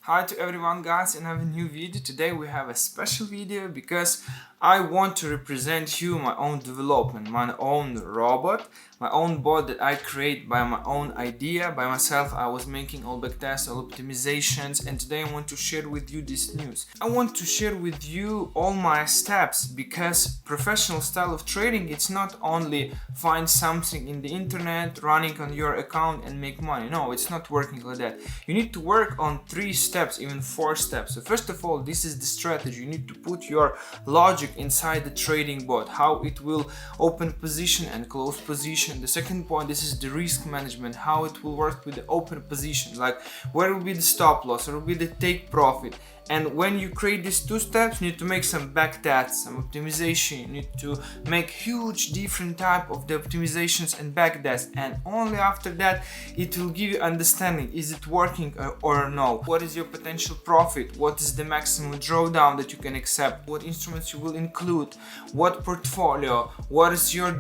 Hi to everyone guys, and I have a new video. Today we have a special video because I want to represent you my own development, my own robot, my own bot that I create by my own idea, by myself. I was making all backtests, all optimizations, and today I want to share with you this news. I want to share with you all my steps because professional style of trading, it's not only find something in the internet, running on your account and make money. No, it's not working like that. You need to work on 3 steps, even 4 steps. So first of all, this is the strategy. You need to put your logic inside the trading bot, how it will open position and close position. The second point, this is the risk management, how it will work with the open position, like where will be the stop loss, or will be the take profit. And when you create these 2 steps, you need to make some backtests, some optimization. You need to make huge different type of the optimizations and backtests, and only after that it will give you understanding, is it working or no, what is your potential profit, what is the maximum drawdown that you can accept, what instruments you will include, what portfolio, what is your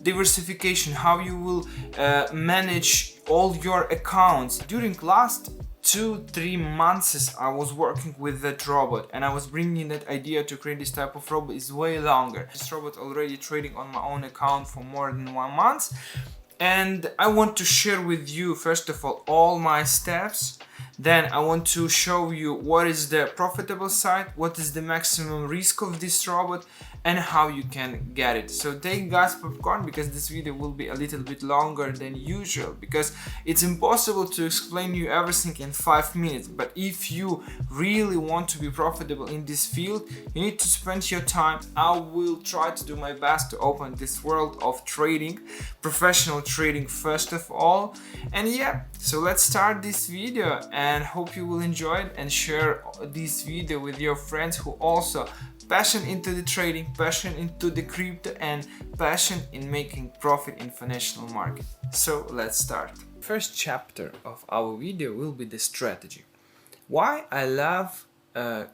diversification, how you will manage all your accounts. During last 2-3 months I was working with that robot, and I was bringing that idea to create this type of robot is way longer. This robot already trading on my own account for more than 1 month, and I want to share with you first of all my steps. Then I want to show you what is the profitable side, what is the maximum risk of this robot, and how you can get it. So take guys popcorn, because this video will be a little bit longer than usual, because it's impossible to explain you everything in 5 minutes. But if you really want to be profitable in this field, you need to spend your time. I will try to do my best to open this world of trading, professional trading first of all. And yeah, so let's start this video, and hope you will enjoy it and share this video with your friends who also passion into the trading, passion into the crypto, and passion in making profit in financial market. So let's start. First chapter of our video will be the strategy. Why I love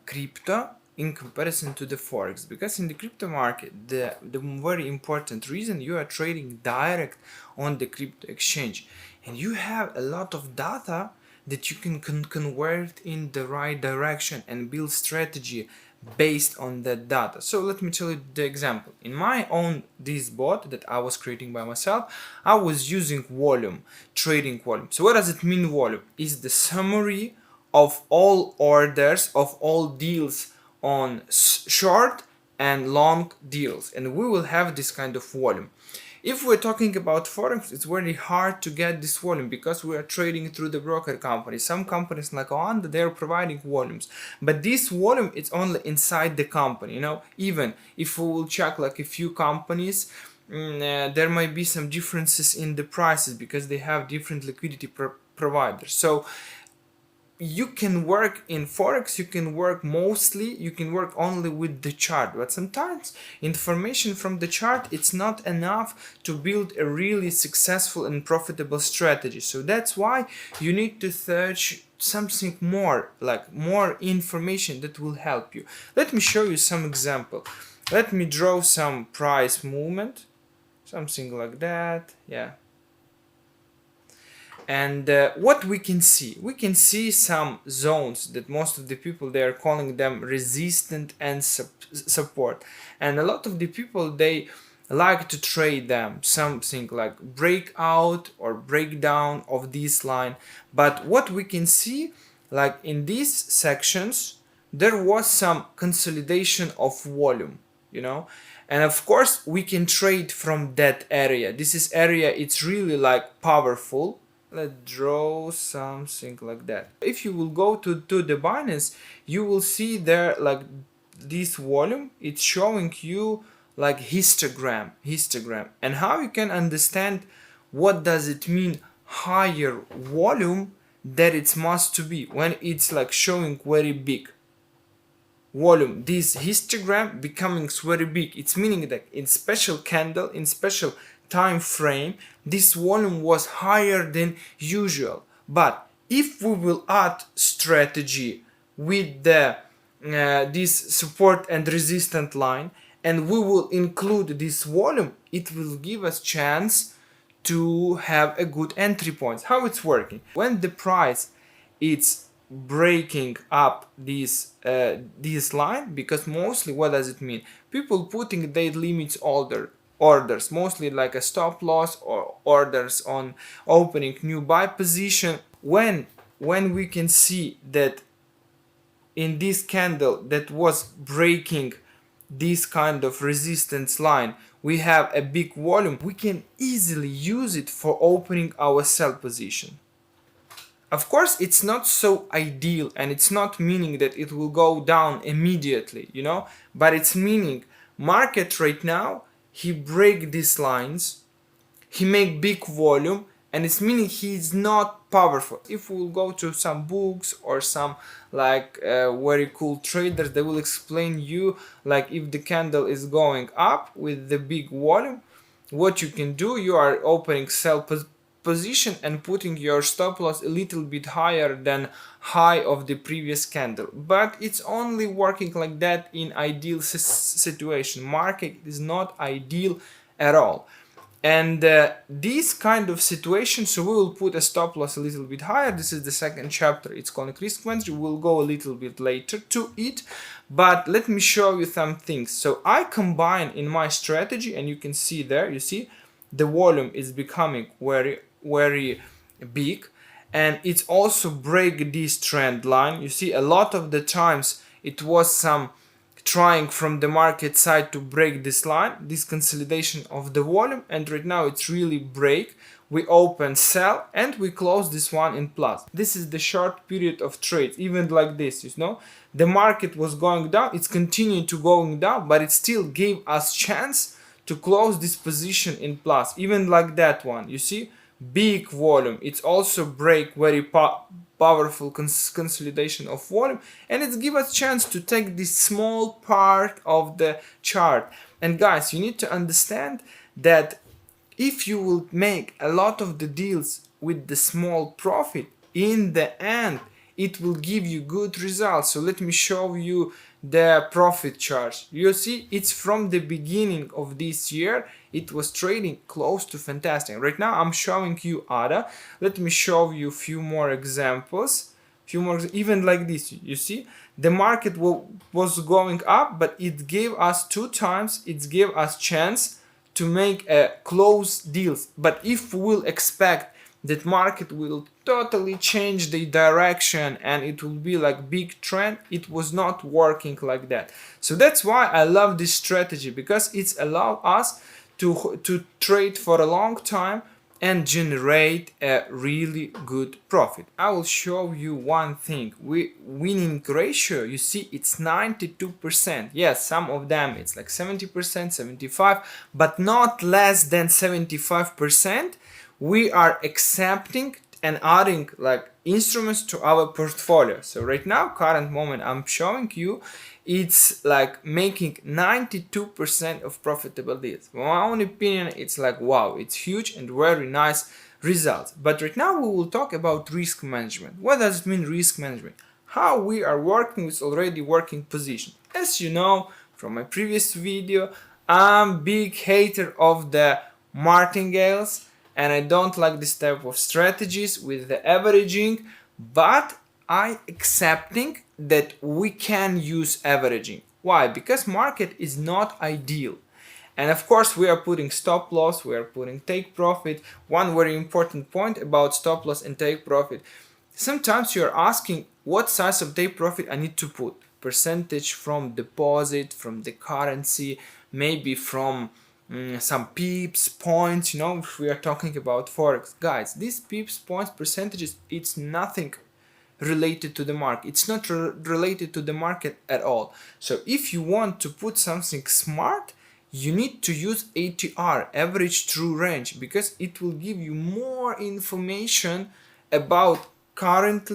crypto in comparison to the forex? Because in the crypto market, the very important reason, you are trading direct on the crypto exchange, and you have a lot of data that you can convert in the right direction and build strategy based on that data. So let me tell you the example. In my own this bot that I was creating by myself, I was using volume, trading volume. So what does it mean, volume? Is the summary of all orders, of all deals on short and long deals, and we will have this kind of volume. If we're talking about forex, it's very hard to get this volume because we are trading through the broker company. Some companies like Oleksandr, they are providing volumes, but this volume is only inside the company. You know, even if we will check like a few companies, there might be some differences in the prices because they have different liquidity providers. So you can work in forex, you can work only with the chart, but sometimes information from the chart, it's not enough to build a really successful and profitable strategy. So that's why you need to search something more, like more information that will help you. Let me show you some example. Let me draw some price movement, something like that. Yeah. And what we can see some zones that most of the people, they are calling them resistance and support, and a lot of the people, they like to trade them, something like breakout or breakdown of this line. But what we can see, like in these sections, there was some consolidation of volume, you know, and of course we can trade from that area. This is area, it's really like powerful. Let's draw something like that. If you will go to the Binance, you will see there like this volume, it's showing you like histogram. And how you can understand what does it mean higher volume that it must to be when it's like showing very big volume. This histogram becoming very big, it's meaning that in special candle, in special time frame, this volume was higher than usual. But if we will add strategy with the this support and resistance line, and we will include this volume, it will give us chance to have a good entry points. How it's working? When the price it's breaking up this line, because mostly what does it mean? People putting their limits orders, mostly like a stop loss or orders on opening new buy position. When we can see that in this candle that was breaking this kind of resistance line, we have a big volume, we can easily use it for opening our sell position. Of course, it's not so ideal, and it's not meaning that it will go down immediately, but it's meaning market right now, he break these lines, he make big volume, and it's meaning he's not powerful. If we'll go to some books or some like very cool traders, they will explain you like if the candle is going up with the big volume, what you can do, you are opening sell position and putting your stop loss a little bit higher than high of the previous candle. But it's only working like that in ideal situation. Market is not ideal at all. And this kind of situation, so we will put a stop loss a little bit higher. This is the second chapter, it's called risk management. We'll go a little bit later to it, but let me show you some things. So I combine in my strategy, and you can see there, you see the volume is becoming very big, and it's also break this trend line. You see, a lot of the times it was some trying from the market side to break this line, this consolidation of the volume, and right now it's really break. We open sell and we close this one in plus. This is the short period of trades, even like this, the market was going down, it's continuing to going down, but it still gave us chance to close this position in plus, even like that one. You see, big volume, it's also break very powerful consolidation of volume, and it gives us chance to take this small part of the chart. And guys, you need to understand that if you will make a lot of the deals with the small profit, in the end it will give you good results. So let me show you the profit chart. You see, it's from the beginning of this year, it was trading close to fantastic. Right now I'm showing you ADA. Let me show you a few more examples, even like this. You see, the market was going up, but it gave us two times, it gave us chance to make close deals. But if we will expect that market will totally change the direction and it will be like big trend, it was not working like that. So that's why I love this strategy, because it's allowed us to trade for a long time and generate a really good profit. I will show you one thing. Winning ratio, you see, it's 92%. Yes, some of them it's like 70%, 75%, but not less than 75%. We are accepting and adding like instruments to our portfolio. So right now, current moment I'm showing you, it's like making 92% of profitable deals. In my own opinion, it's like wow, it's huge and very nice results. But right now we will talk about risk management. What does it mean, risk management? How we are working with already working position. As you know from my previous video, I'm big hater of the martingales, and I don't like this type of strategies with the averaging, but I accepting that we can use averaging. Why? Because market is not ideal. And of course we are putting stop loss, we are putting take profit. One very important point about stop loss and take profit. Sometimes you're asking what size of take profit I need to put. Percentage from deposit, from the currency, maybe from some pips, points, if we are talking about Forex. Guys, these pips, points, percentages, it's nothing related to the market. It's not related to the market at all. So if you want to put something smart, you need to use ATR, average true range, because it will give you more information about current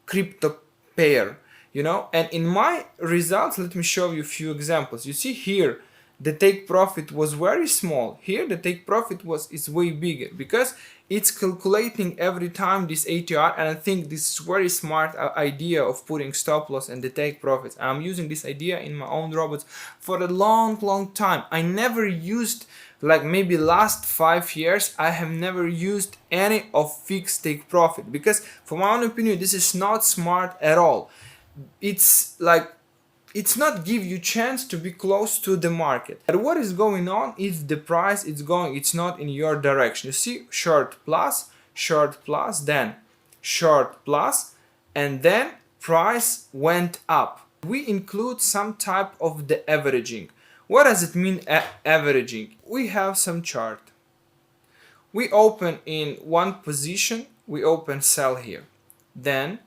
crypto pair, and in my results, let me show you a few examples. You see here, the take profit was very small. Here the take profit is way bigger, because it's calculating every time this ATR, and I think this is very smart idea of putting stop loss and the take profits. I'm using this idea in my own robots for a long time. I never used like maybe last 5 years, I have never used any of fixed take profit, because for my own opinion this is not smart at all. It's like, it's not give you chance to be close to the market. But what is going on if the price is going, it's not in your direction? You see, short plus, then short plus, and then price went up. We include some type of the averaging. What does it mean, averaging? We have some chart. We open in one position, we open sell here. Then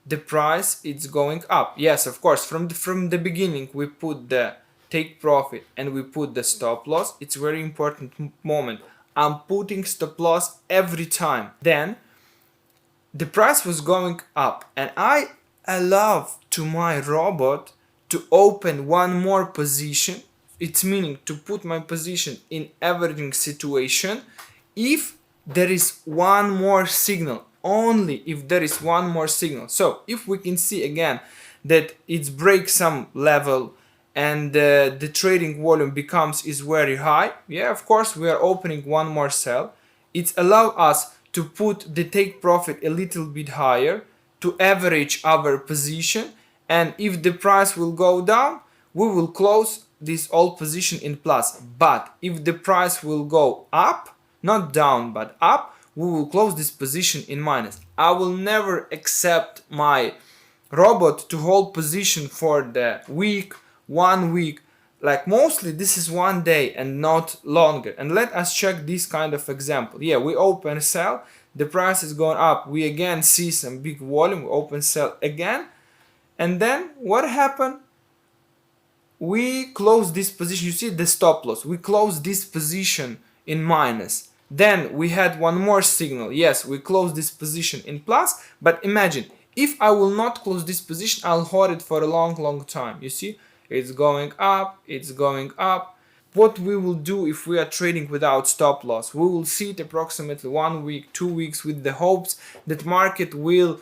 the price is going up. Yes, of course, from the beginning we put the take profit and we put the stop loss. It's very important moment. I'm putting stop loss every time. Then the price was going up and I allow to my robot to open one more position. It's meaning to put my position in averaging situation if there is one more signal, only if there is one more signal. So if we can see again that it breaks some level and the trading volume is very high, yeah, of course we are opening one more sell. It allows us to put the take profit a little bit higher to average our position, and if the price will go down, we will close this old position in plus. But if the price will go up, not down but up, we will close this position in minus. I will never accept my robot to hold position for the week, 1 week. Like mostly this is 1 day and not longer. And let us check this kind of example. Yeah, we open sell, the price is going up, we again see some big volume, we open sell again, and then what happened? We close this position. You see the stop loss, we close this position in minus. Then we had one more signal. Yes, we close this position in plus. But imagine if I will not close this position, I'll hold it for a long time. You see, it's going up, it's going up. What we will do if we are trading without stop loss? We will see it approximately 1 week, 2 weeks with the hopes that market will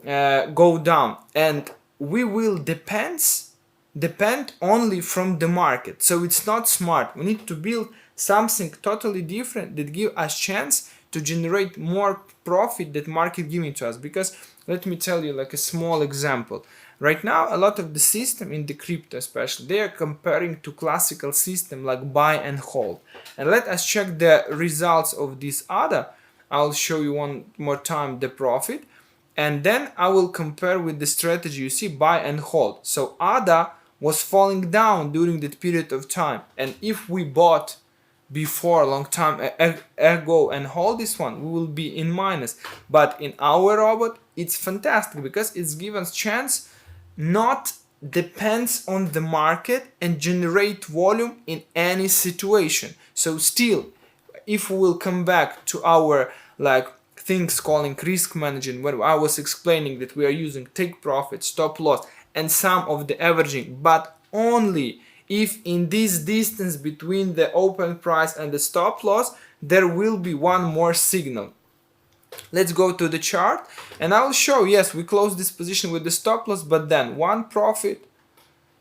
go down, and we will depend only from the market. So it's not smart. We need to build something totally different that give us chance to generate more profit that market giving to us. Because let me tell you like a small example. Right now a lot of the system in the crypto especially, they are comparing to classical system like buy and hold. And let us check the results of this ADA. I'll show you one more time the profit, and then I will compare with the strategy. You see, buy and hold. So ADA was falling down during that period of time, and if we bought before a long time ago and hold this one, we will be in minus. But in our robot it's fantastic because it's given us chance not depends on the market and generate volume in any situation. So still, if we will come back to our like things calling risk management, where I was explaining that we are using take profit, stop loss and some of the averaging, but only if in this distance between the open price and the stop loss there will be one more signal. Let's go to the chart and I'll show, yes, we closed this position with the stop loss, but then one profit,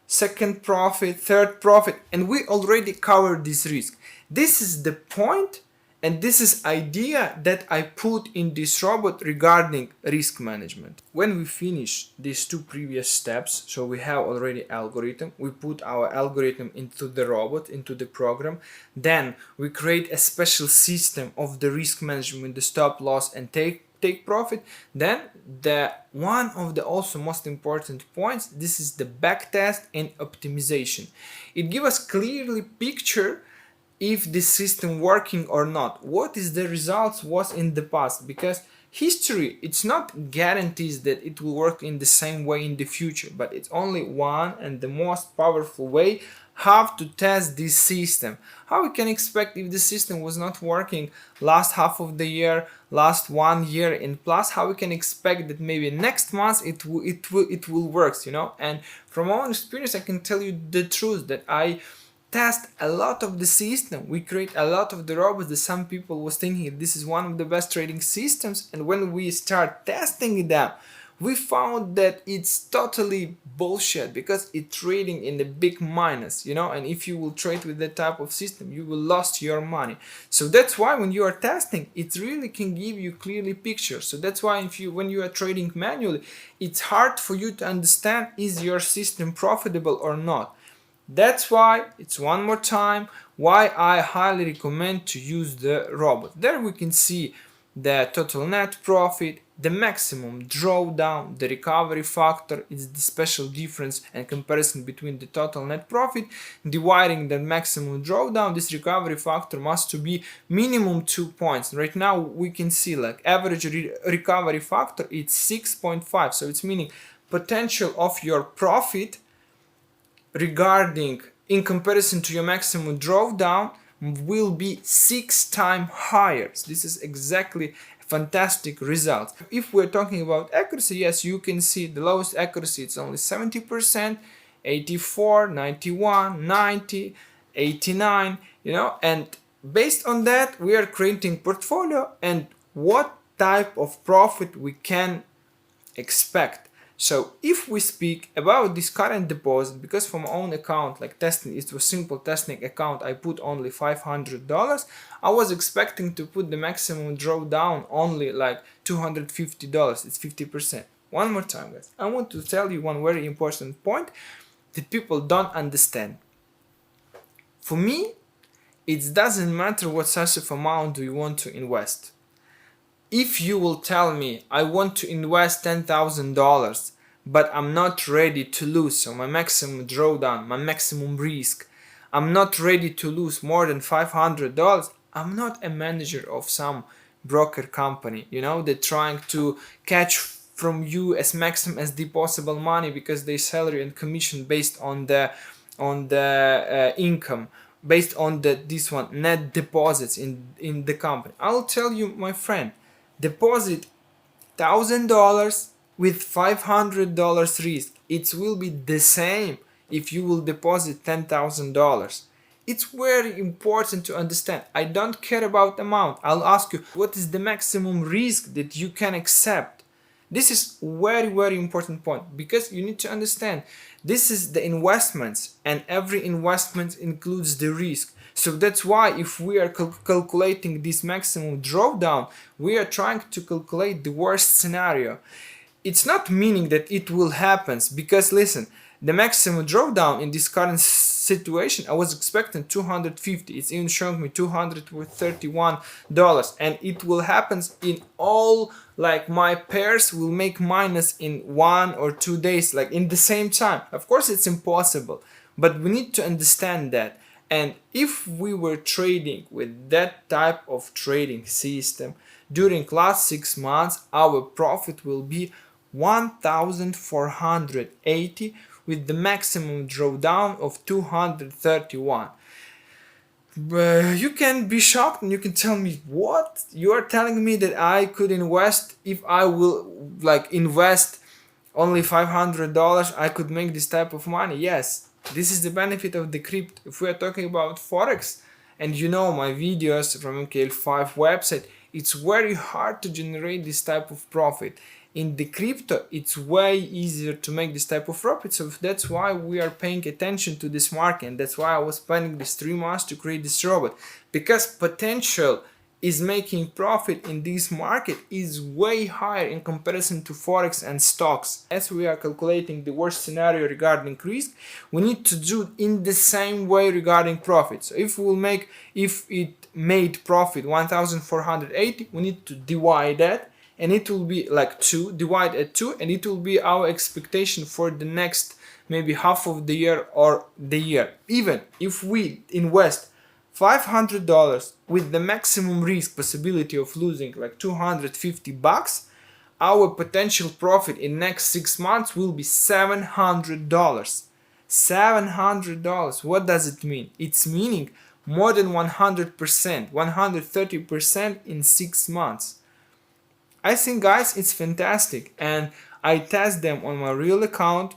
second profit, third profit, and we already covered this risk. This is the point and this is idea that I put in this robot regarding risk management. When we finish these two previous steps, so we have already algorithm, we put our algorithm into the robot, into the program, then we create a special system of the risk management, the stop loss and take profit. Then the one of the also most important points, this is the backtest and optimization. It gives us clearly picture if the system working or not, what is the results was in the past, because history, it's not guarantees that it will work in the same way in the future, but it's only one and the most powerful way how to test this system. How we can expect if the system was not working last half of the year, last 1 year in plus, how we can expect that maybe next month it will work, you know? And from my own experience I can tell you the truth that I test a lot of the system. We create a lot of the robots that some people was thinking this is one of the best trading systems, and when we start testing them, we found that it's totally bullshit because it's trading in the big minus, you know, and if you will trade with that type of system, you will lose your money. So that's why when you are testing, it really can give you clearly pictures. So that's why when you are trading manually, it's hard for you to understand is your system profitable or not. That's why it's one more time why I highly recommend to use the robot. There we can see the total net profit, the maximum drawdown, the recovery factor is the special difference and comparison between the total net profit dividing the maximum drawdown. This recovery factor must to be minimum 2 points. Right now we can see like average recovery factor it's 6.5, so it's meaning potential of your profit regarding in comparison to your maximum drawdown will be 6 times higher. So this is exactly a fantastic result. If we're talking about accuracy, yes, you can see the lowest accuracy it's only 70%, 84, 91, 90, 89, you know, and based on that we are creating portfolio and what type of profit we can expect. So if we speak about this current deposit, because from my own account, like testing, it was simple testing account, I put only $500. I was expecting to put the maximum drawdown only like $250. It's 50%. One more time, guys. I want to tell you one very important point that people don't understand. For me, it doesn't matter what size of amount do you want to invest. If you will tell me I want to invest $10,000 but I'm not ready to lose, so my maximum drawdown, my maximum risk, I'm not ready to lose more than $500, I'm not a manager of some broker company, you know, they're trying to catch from you as maximum as the possible money because they salary and commission based on the income, based on this one net deposits in the company. I'll tell you, my friend, deposit $1,000 with $500 risk. It will be the same if you will deposit $10,000. It's very important to understand. I don't care about amount. I'll ask you, what is the maximum risk that you can accept? This is very important point because you need to understand this is the investments and every investment includes the risk. So that's why if we are calculating this maximum drawdown, we are trying to calculate the worst scenario. It's not meaning that it will happen because listen, the maximum drawdown in this current situation, I was expecting 250. It's even showing me $231 and it will happen in all, like my pairs will make minus in 1 or 2 days, like in the same time. Of course it's impossible, but we need to understand that. And if we were trading with that type of trading system during last 6 months, our profit will be 1,480 with the maximum drawdown of 231. You can be shocked and you can tell me, what? You are telling me that I could invest, if I will like invest only $500, I could make this type of money? Yes. This is the benefit of the crypto. If we are talking about Forex, and you know my videos from MKL5 website, it's very hard to generate this type of profit. In the crypto, it's way easier to make this type of profit. So that's why we are paying attention to this market. And that's why I was planning these 3 months to create this robot. Because potential is making profit in this market is way higher in comparison to Forex and stocks. As we are calculating the worst scenario regarding risk, we need to do in the same way regarding profit. So if it made profit 1,480, we need to divide that, and it will be like 2, divide at 2, and it will be our expectation for the next maybe half of the year or the year. Even if we invest $500 with the maximum risk possibility of losing like $250, our potential profit in next 6 months will be $700. $700. What does it mean? It's meaning more than 100%, 130% in 6 months. I think, guys, it's fantastic, and I test them on my real account.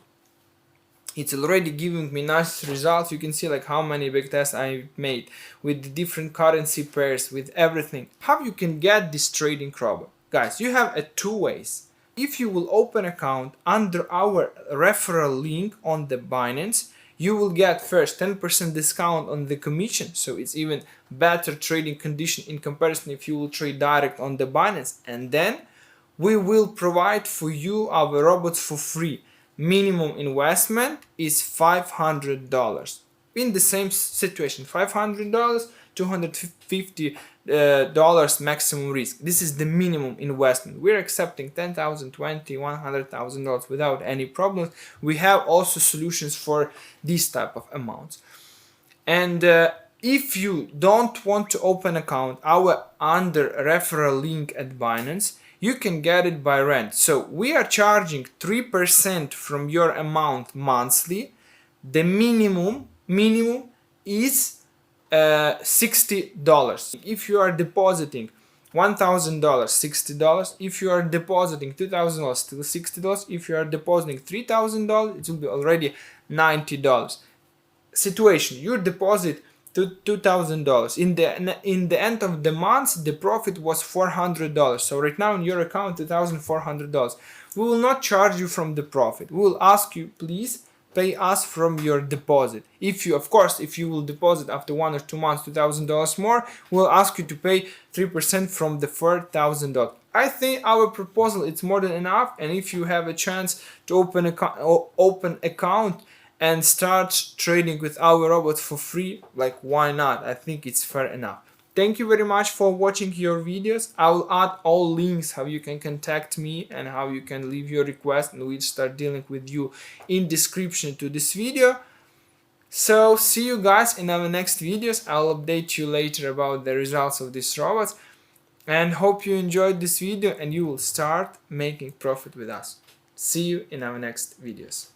It's already giving me nice results. You can see like how many big tests I made with the different currency pairs, with everything. How you can get this trading robot? Guys, you have 2 ways. if you will open account under our referral link on the Binance, you will get first 10% discount on the commission, so it's even better trading condition in comparison if you will trade direct on the Binance. And then we will provide for you our robots for free. Minimum investment is $500. In the same situation, $500, $250 maximum risk. This is the minimum investment. We're accepting $10,000, $20,000, $100,000 without any problems. We have also solutions for these type of amounts. And if you don't want to open account our under referral link at Binance, you can get it by rent. So we are charging 3% from your amount monthly. The minimum is $60. If you are depositing $1,000, $60. If you are depositing $2,000, still $60. If you are depositing $3,000, it will be already $90. Situation: you deposit $2,000. In the end of the month, the profit was $400. So right now in your account, $2,400. We will not charge you from the profit. We will ask you, please pay us from your deposit. If you, of course, if you will deposit after 1 or 2 months $2,000 more, we'll ask you to pay 3% from the $4,000. I think our proposal is more than enough, and if you have a chance to open account and start trading with our robots for free, like, why not? I think it's fair enough. Thank you very much for watching your videos. I will add all links how you can contact me and how you can leave your request, and we'll start dealing with you in description to this video. So see you guys in our next videos. I'll update you later about the results of these robots, and hope you enjoyed this video and you will start making profit with us. See you in our next videos.